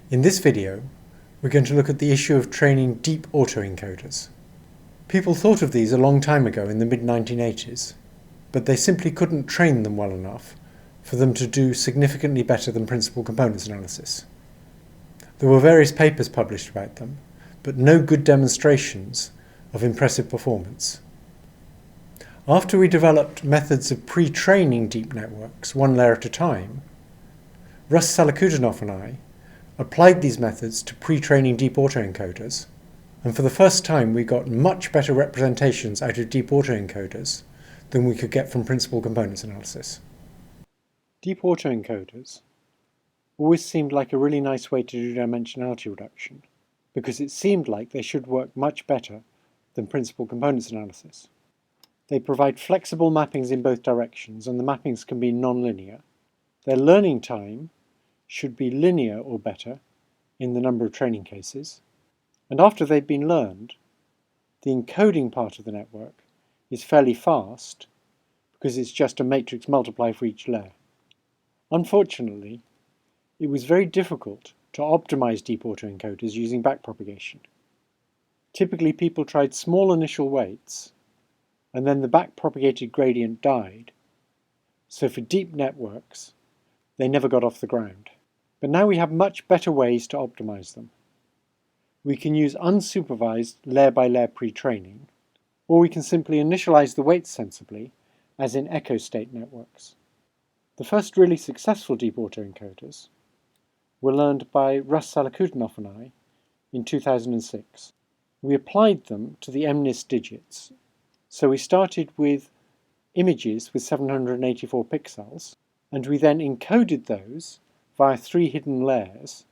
In this video, we're going to look at the issue of training deep autoencoders. People thought of these a long time ago in the mid-1980s, but they simply couldn't train them well enough for them to do significantly better than principal components analysis. There were various papers published about them, but no good demonstrations of impressive performance. After we developed methods of pre-training deep networks one layer at a time, Russ Salakudinov and I applied these methods to pre-training deep autoencoders, and for the first time we got much better representations out of deep autoencoders than we could get from principal components analysis. Deep autoencoders always seemed like a really nice way to do dimensionality reduction, because it seemed like they should work much better than principal components analysis. They provide flexible mappings in both directions, and the mappings can be non-linear. Their learning time should be linear or better in the number of training cases, and after they've been learned, the encoding part of the network is fairly fast because it's just a matrix multiply for each layer. Unfortunately, it was very difficult to optimize deep autoencoders using backpropagation. Typically, people tried small initial weights, and then the backpropagated gradient died, so for deep networks, they never got off the ground. But now we have much better ways to optimize them. We can use unsupervised layer-by-layer pre-training, or we can simply initialize the weights sensibly, as in echo state networks. The first really successful deep autoencoders were learned by Russ Salakudinov and I in 2006. We applied them to the MNIST digits. So we started with images with 784 pixels, and we then encoded those via 3 hidden layers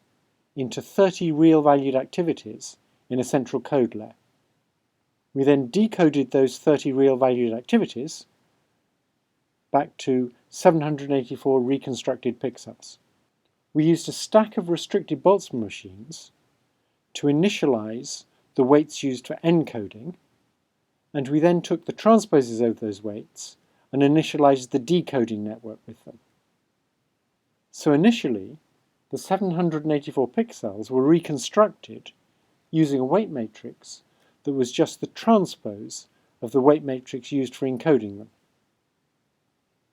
into 30 real-valued activities in a central code layer. We then decoded those 30 real-valued activities back to 784 reconstructed pixels. We used a stack of restricted Boltzmann machines to initialize the weights used for encoding, and we then took the transposes of those weights and initialized the decoding network with them. So initially, the 784 pixels were reconstructed using a weight matrix that was just the transpose of the weight matrix used for encoding them.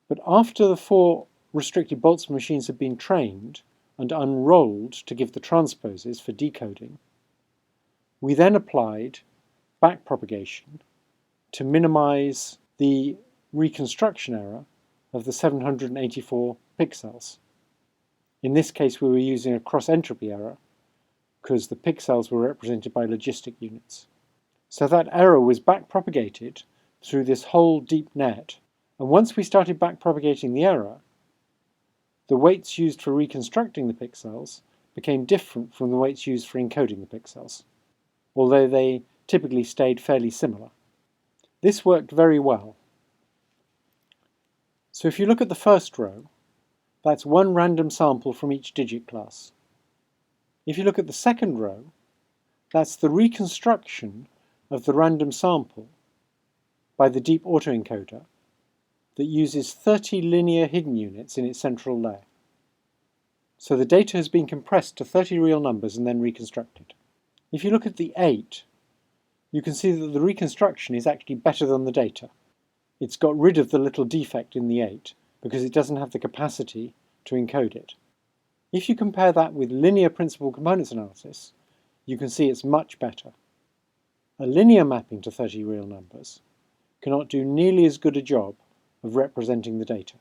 But after the 4 restricted Boltzmann machines had been trained and unrolled to give the transposes for decoding, we then applied backpropagation to minimize the reconstruction error of the 784 pixels. In this case, we were using a cross-entropy error because the pixels were represented by logistic units. So that error was backpropagated through this whole deep net, and once we started backpropagating the error, the weights used for reconstructing the pixels became different from the weights used for encoding the pixels, although they typically stayed fairly similar. This worked very well. So if you look at the first row, that's one random sample from each digit class. If you look at the second row, that's the reconstruction of the random sample by the deep autoencoder that uses 30 linear hidden units in its central layer. So the data has been compressed to 30 real numbers and then reconstructed. If you look at the 8, you can see that the reconstruction is actually better than the data. It's got rid of the little defect in the 8 because it doesn't have the capacity to encode it. If you compare that with linear principal components analysis, you can see it's much better. A linear mapping to 30 real numbers cannot do nearly as good a job of representing the data.